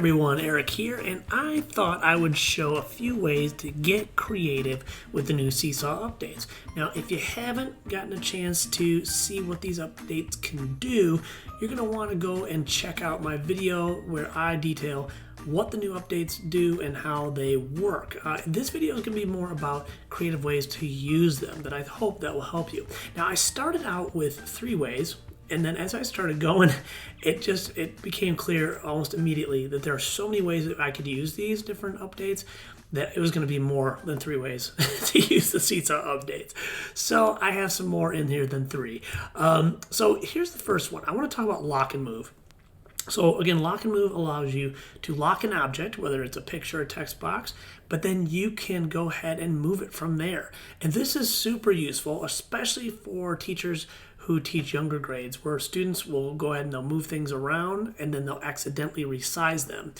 everyone, Eric here, and I thought I would show a few ways to get creative with the new Seesaw updates. Now, if you haven't gotten a chance to see what these updates can do, you're going to want to go and check out my video where I detail what the new updates do and how they work. This video is going to be more about creative ways to use them, but I hope that will help you. Now, I started out with 3 ways. And then as I started going, it became clear almost immediately that there are so many ways that I could use these different updates that it was going to be more than 3 ways to use the Seesaw updates. So I have some more in here than 3. So here's the first one. I want to talk about lock and move. So again, lock and move allows you to lock an object, whether it's a picture or text box, but then you can go ahead and move it from there. And this is super useful, especially for teachers who teach younger grades, where students will go ahead and they'll move things around and then they'll accidentally resize them.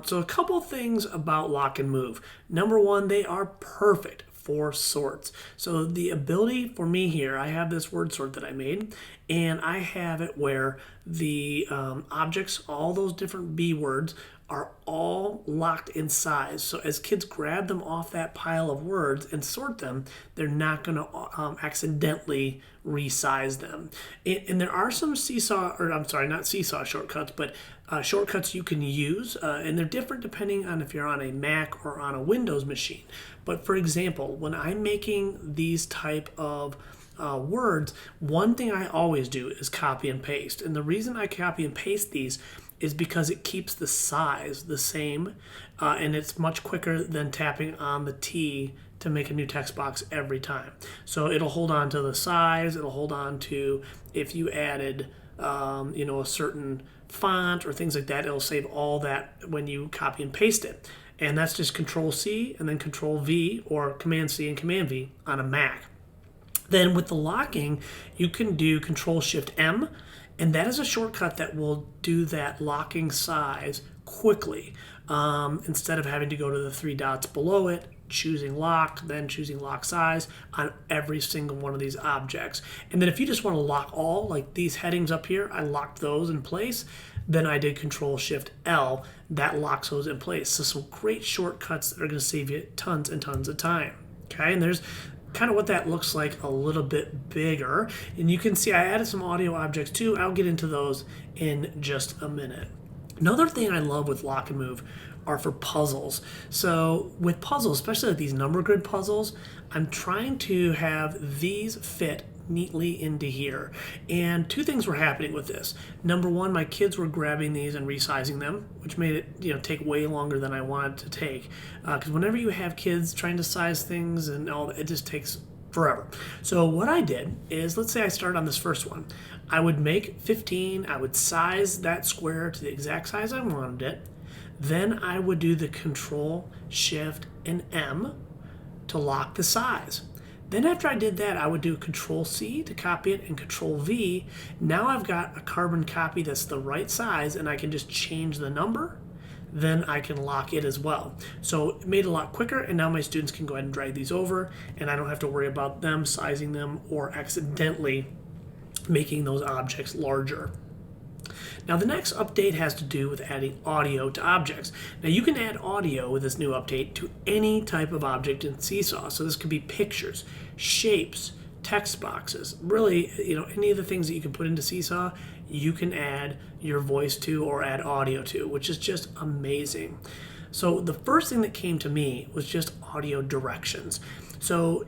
So a couple things about lock and move. Number one, they are perfect for sorts. So the ability for me here, I have this word sort that I made, and I have it where the objects, all those different B words, are all locked in size. So as kids grab them off that pile of words and sort them, they're not going to accidentally resize them. And there are some Seesaw, or I'm sorry, not Seesaw shortcuts, but shortcuts you can use, and they're different depending on if you're on a Mac or on a Windows machine. But for example, when I'm making these type of words, one thing I always do is copy and paste. And the reason I copy and paste these is because it keeps the size the same, and it's much quicker than tapping on the T to make a new text box every time. So it'll hold on to the size, it'll hold on to if you added a certain font or things like that, it'll save all that when you copy and paste it. And that's just Control C and then Control V or Command C and Command V on a Mac. Then with the locking, you can do Control Shift M, and that is a shortcut that will do that locking size quickly. Instead of having to go to the 3 dots below it, choosing lock, then choosing lock size on every single one of these objects. And then if you just want to lock all, like these headings up here, I locked those in place. Then I did Control Shift L, that locks those in place. So some great shortcuts that are going to save you tons and tons of time. Okay, and there's kind of what that looks like a little bit bigger. And you can see I added some audio objects too. I'll get into those in just a minute. Another thing I love with lock and move are for puzzles. So with puzzles, especially like these number grid puzzles, I'm trying to have these fit neatly into here. And 2 things were happening with this. Number one, my kids were grabbing these and resizing them, which made it take way longer than I wanted to take. Because whenever you have kids trying to size things and all, it just takes forever. So what I did is, let's say I start on this first one. I would make 15, I would size that square to the exact size I wanted it. Then I would do the Control, Shift, and M to lock the size. Then after I did that, I would do Control C to copy it and Control V. Now I've got a carbon copy that's the right size, and I can just change the number. Then I can lock it as well. So it made it a lot quicker, and now my students can go ahead and drag these over, and I don't have to worry about them sizing them or accidentally making those objects larger. Now the next update has to do with adding audio to objects. Now you can add audio with this new update to any type of object in Seesaw. So this could be pictures, shapes, text boxes, really, any of the things that you can put into Seesaw, you can add your voice to or add audio to, which is just amazing. So the first thing that came to me was just audio directions. So,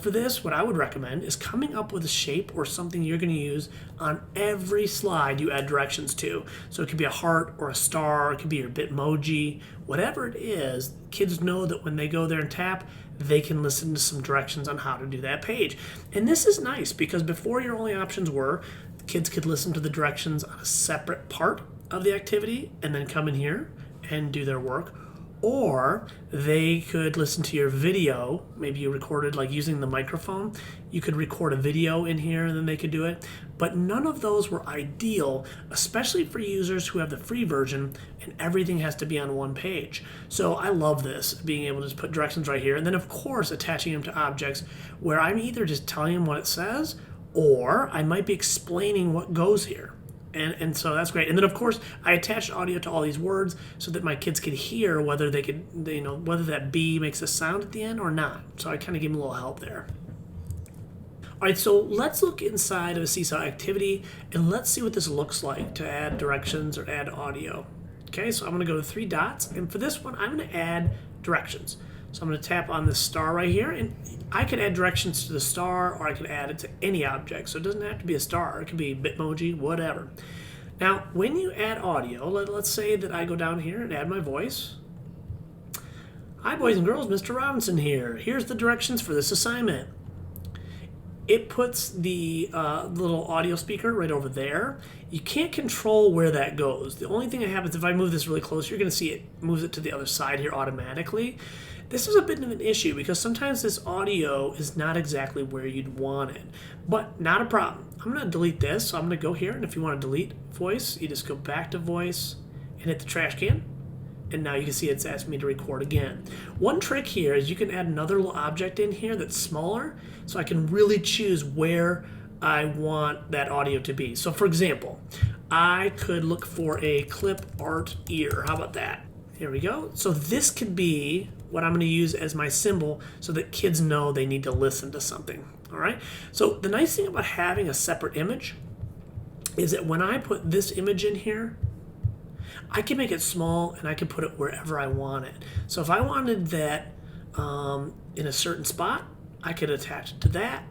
for this, what I would recommend is coming up with a shape or something you're going to use on every slide you add directions to. So it could be a heart or a star, it could be your Bitmoji, whatever it is, kids know that when they go there and tap, they can listen to some directions on how to do that page. And this is nice because before your only options were kids could listen to the directions on a separate part of the activity and then come in here and do their work. Or they could listen to your video. Maybe you recorded like using the microphone. You could record a video in here and then they could do it. But none of those were ideal, especially for users who have the free version and everything has to be on one page. So I love this, being able to just put directions right here. And then of course attaching them to objects where I'm either just telling them what it says or I might be explaining what goes here. And so that's great. And then of course I attached audio to all these words so that my kids could hear whether they could, whether that B makes a sound at the end or not. So I kind of gave them a little help there. All right, so let's look inside of a Seesaw activity and let's see what this looks like to add directions or add audio. Okay, so I'm going to go to 3 dots, and for this one, I'm going to add directions. So I'm going to tap on this star right here, and I could add directions to the star, or I could add it to any object. So it doesn't have to be a star. It could be Bitmoji, whatever. Now, when you add audio, let's say that I go down here and add my voice. Hi, boys and girls, Mr. Robinson here. Here's the directions for this assignment. It puts the little audio speaker right over there. You can't control where that goes. The only thing I have is if I move this really close, you're going to see it moves it to the other side here automatically. This is a bit of an issue because sometimes this audio is not exactly where you'd want it, but not a problem. I'm going to delete this. So I'm going to go here, and if you want to delete voice, you just go back to voice and hit the trash can. And now you can see it's asking me to record again. One trick here is you can add another little object in here that's smaller, so I can really choose where I want that audio to be. So for example, I could look for a clip art ear. How about that? Here we go. So this could be what I'm going to use as my symbol so that kids know they need to listen to something. All right. So the nice thing about having a separate image is that when I put this image in here, I can make it small and I can put it wherever I want it. So if I wanted that in a certain spot, I could attach it to that.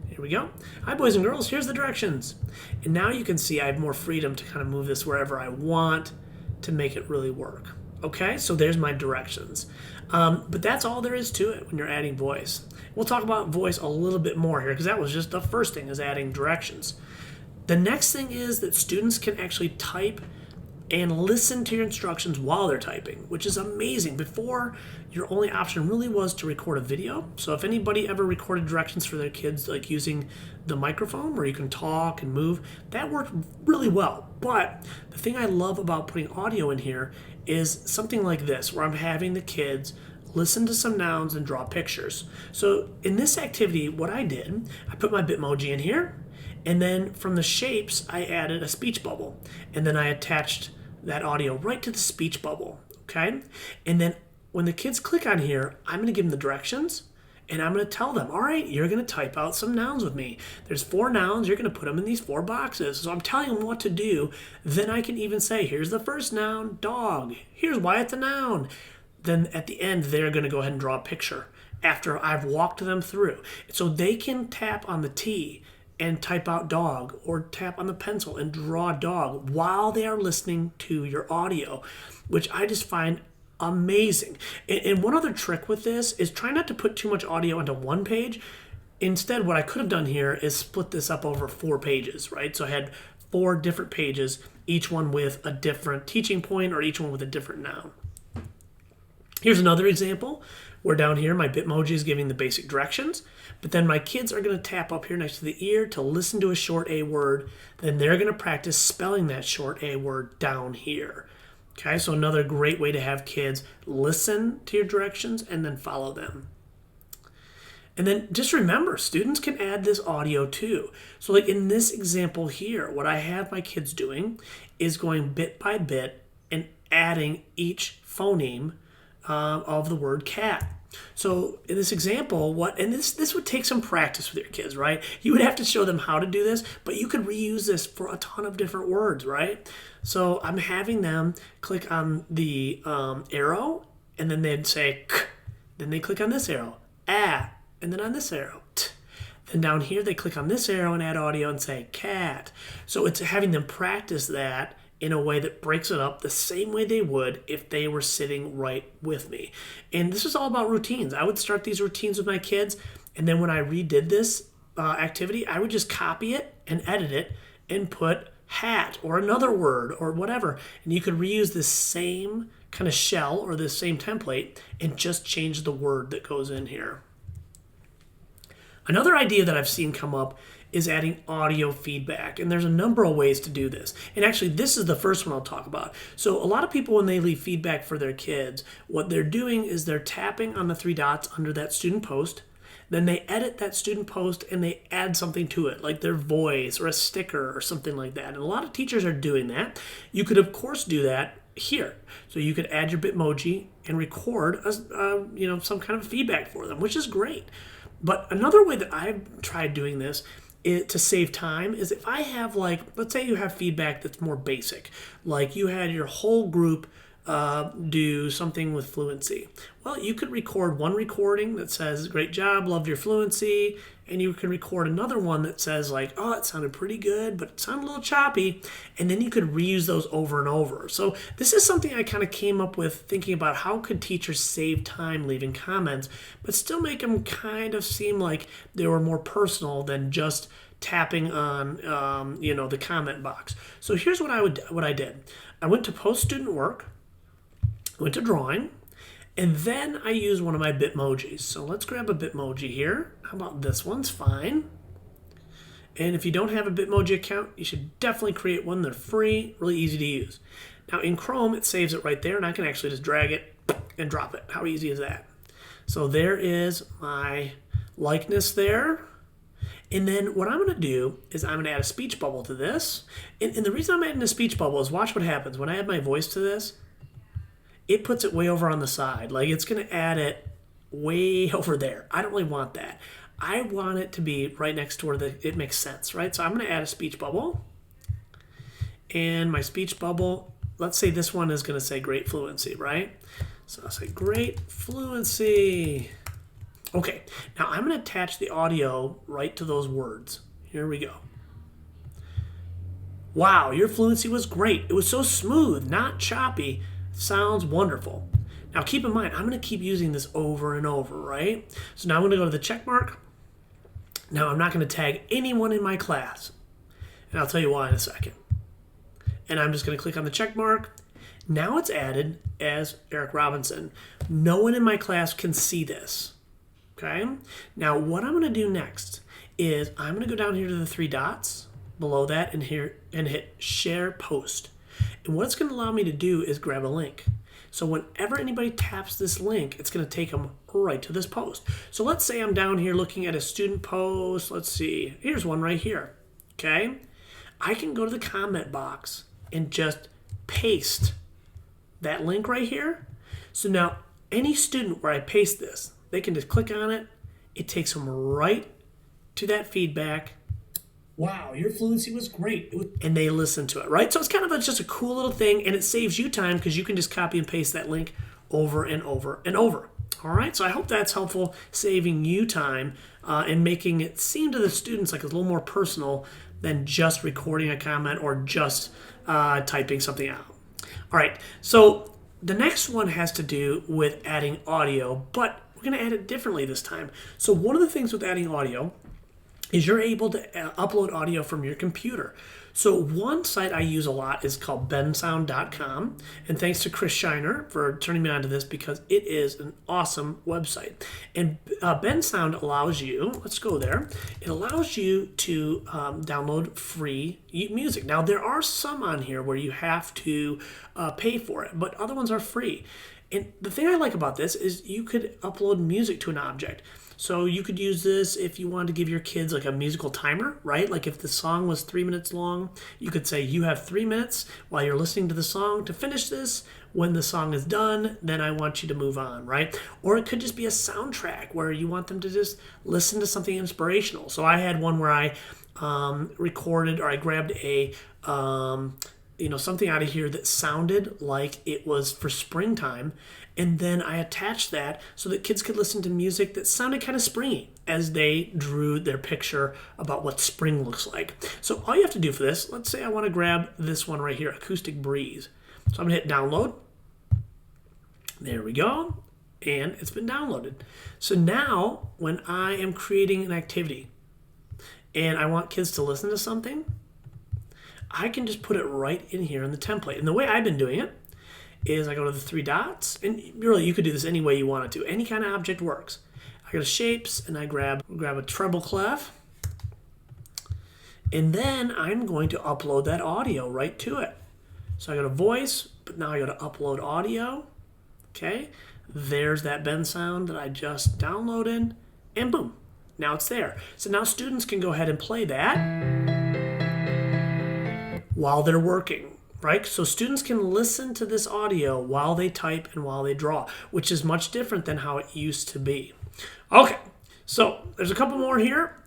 Here we go. Hi, boys and girls, here's the directions. And now you can see I have more freedom to kind of move this wherever I want to make it really work. Okay, so there's my directions. But that's all there is to it when you're adding voice. We'll talk about voice a little bit more here because that was just the first thing, is adding directions. The next thing is that students can actually type and listen to your instructions while they're typing, which is amazing. Before, your only option really was to record a video. So if anybody ever recorded directions for their kids, like using the microphone where you can talk and move, that worked really well. But the thing I love about putting audio in here is something like this, where I'm having the kids listen to some nouns and draw pictures. So in this activity, what I did, I put my Bitmoji in here, and then from the shapes, I added a speech bubble. And then I attached that audio right to the speech bubble, okay? And then when the kids click on here, I'm gonna give them the directions, and I'm gonna tell them, all right, you're gonna type out some nouns with me. There's 4 nouns, you're gonna put them in these 4 boxes. So I'm telling them what to do. Then I can even say, here's the first noun, dog. Here's why it's a noun. Then at the end, they're gonna go ahead and draw a picture after I've walked them through. So they can tap on the T and type out dog, or tap on the pencil and draw dog while they are listening to your audio, which I just find amazing. And one other trick with this is try not to put too much audio onto one page. Instead, what I could have done here is split this up over 4 pages, right? So I had 4 different pages, each one with a different teaching point or each one with a different noun. Here's another example where down here my Bitmoji is giving the basic directions, but then my kids are going to tap up here next to the ear to listen to a short A word. Then they're going to practice spelling that short A word down here. Okay, so another great way to have kids listen to your directions and then follow them. And then just remember, students can add this audio too. So like in this example here, what I have my kids doing is going bit by bit and adding each phoneme of the word cat. So in this example, this would take some practice with your kids, right? You would have to show them how to do this, but you could reuse this for a ton of different words, right? So I'm having them click on the arrow, and then they'd say k. Then they click on this arrow, ah, and then on this arrow, t. Then down here they click on this arrow and add audio and say cat. So it's having them practice that in a way that breaks it up the same way they would if they were sitting right with me. And this is all about routines. I would start these routines with my kids, and then when I redid this activity, I would just copy it and edit it and put hat or another word or whatever. And you could reuse this same kind of shell or this same template and just change the word that goes in here. Another idea that I've seen come up is adding audio feedback. And there's a number of ways to do this. And actually, this is the first one I'll talk about. So a lot of people, when they leave feedback for their kids, what they're doing is they're tapping on the 3 dots under that student post, Then they edit that student post and they add something to it, like their voice or a sticker or something like that. And a lot of teachers are doing that. You could, of course, do that here. So you could add your Bitmoji and record some kind of feedback for them, which is great. But another way that I've tried doing this to save time is if I have, like, let's say you have feedback that's more basic, like you had your whole group do something with fluency. Well, you could record one recording that says, great job, loved your fluency, and you can record another one that says, like, oh, it sounded pretty good, but it sounded a little choppy, and then you could reuse those over and over. So this is something I kind of came up with thinking about how could teachers save time leaving comments, but still make them kind of seem like they were more personal than just tapping on the comment box. So here's what I did. I went to post student work, went to drawing, and then I used one of my Bitmojis. So let's grab a Bitmoji here. How about this one's fine. And if you don't have a Bitmoji account, you should definitely create one. They're free, really easy to use. Now in Chrome, it saves it right there, and I can actually just drag it and drop it. How easy is that? So there is my likeness there. And then what I'm going to do is I'm going to add a speech bubble to this. And the reason I'm adding a speech bubble is watch what happens. When I add my voice to this, it puts it way over on the side. Like, it's going to add it way over there. I don't really want that. I want it to be right next to where it makes sense, right? So I'm going to add a speech bubble. And my speech bubble, let's say this one is going to say great fluency, right? So I'll say great fluency. Okay, now I'm going to attach the audio right to those words. Here we go. Wow, your fluency was great. It was so smooth, not choppy. Sounds wonderful. Now keep in mind, I'm going to keep using this over and over, right? So now I'm going to go to the check mark. Now I'm not going to tag anyone in my class. And I'll tell you why in a second. And I'm just going to click on the check mark. Now it's added as Eric Robinson. No one in my class can see this. Okay? Now what I'm going to do next is I'm going to go down here to the three dots below that and hit share post. And what it's going to allow me to do is grab a link. So whenever anybody taps this link, it's going to take them right to this post. So let's say I'm down here looking at a student post. Let's see. Here's one right here. Okay? I can go to the comment box and just paste that link right here. So now any student where I paste this, they can just click on it. It takes them right to that feedback. Wow, your fluency was great. And they listen to it, right? So it's kind of just a cool little thing, and it saves you time because you can just copy and paste that link over and over and over. All right, so I hope that's helpful, saving you time and making it seem to the students like it's a little more personal than just recording a comment or just typing something out. All right, so the next one has to do with adding audio, but we're going to add it differently this time. So one of the things with adding audio is you're able to upload audio from your computer. So one site I use a lot is called bensound.com, and thanks to Chris Shiner for turning me on to this because it is an awesome website. And Bensound allows you, let's go there, it allows you to download free music. Now there are some on here where you have to pay for it, but other ones are free. And the thing I like about this is you could upload music to an object. So you could use this if you wanted to give your kids like a musical timer, right? Like if the song was 3 minutes long, you could say you have 3 minutes while you're listening to the song to finish this. When the song is done, then I want you to move on, right? Or it could just be a soundtrack where you want them to just listen to something inspirational. So I had one where I recorded or I grabbed a something out of here that sounded like it was for springtime. And then I attached that so that kids could listen to music that sounded kind of springy as they drew their picture about what spring looks like. So all you have to do for this, let's say I want to grab this one right here, Acoustic Breeze. So I'm going to hit download. There we go. And it's been downloaded. So now when I am creating an activity and I want kids to listen to something, I can just put it right in here in the template. And the way I've been doing it is I go to the three dots, and really you could do this any way you want it to. Any kind of object works. I go to shapes, and I grab a treble clef, and then I'm going to upload that audio right to it. So I go to voice, but now I go to upload audio. Okay, there's that Bensound that I just downloaded, and boom, now it's there. So now students can go ahead and play that while they're working, right? So students can listen to this audio while they type and while they draw, which is much different than how it used to be. Okay, so there's a couple more here.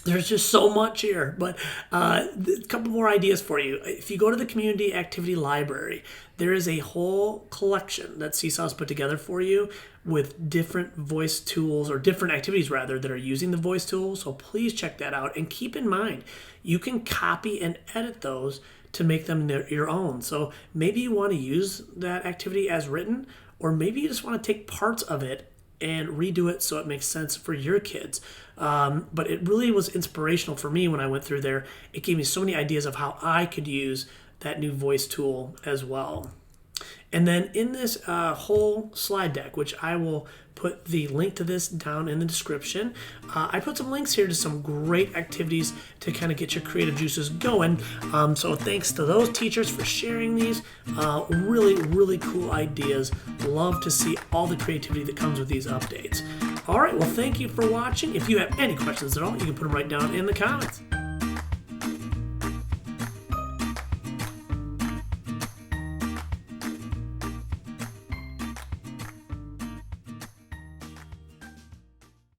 There's just so much here, but a couple more ideas for you. If you go to the Community Activity Library, there is a whole collection that Seesaw's put together for you with different voice tools, or different activities rather, that are using the voice tools. So please check that out. And keep in mind, you can copy and edit those to make them your own. So maybe you want to use that activity as written, or maybe you just want to take parts of it and redo it so it makes sense for your kids. But it really was inspirational for me when I went through there. It gave me so many ideas of how I could use that new voice tool as well. And then in this whole slide deck, which I will put the link to this down in the description, I put some links here to some great activities to kind of get your creative juices going. So thanks to those teachers for sharing these. Really, really cool ideas. Love to see all the creativity that comes with these updates. All right, well, thank you for watching. If you have any questions at all, you can put them right down in the comments.